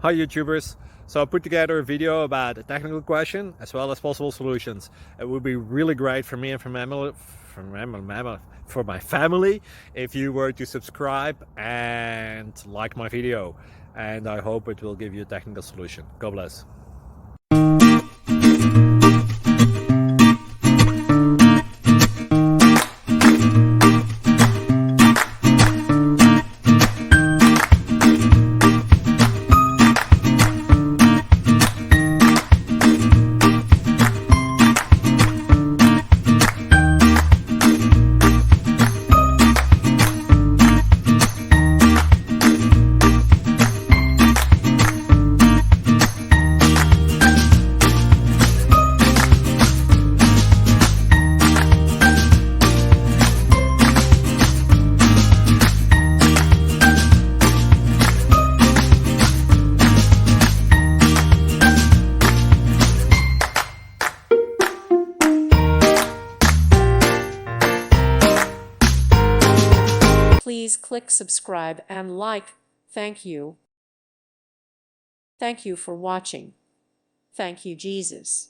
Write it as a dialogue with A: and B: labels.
A: Hi YouTubers! So I put together a video about a technical question as well as possible solutions. It would be really great for me and for my family if you were to subscribe and like my video, and I hope it will give you a technical solution. God bless.
B: Please click subscribe and like. Thank you. Thank you for watching. Thank you, Jesus.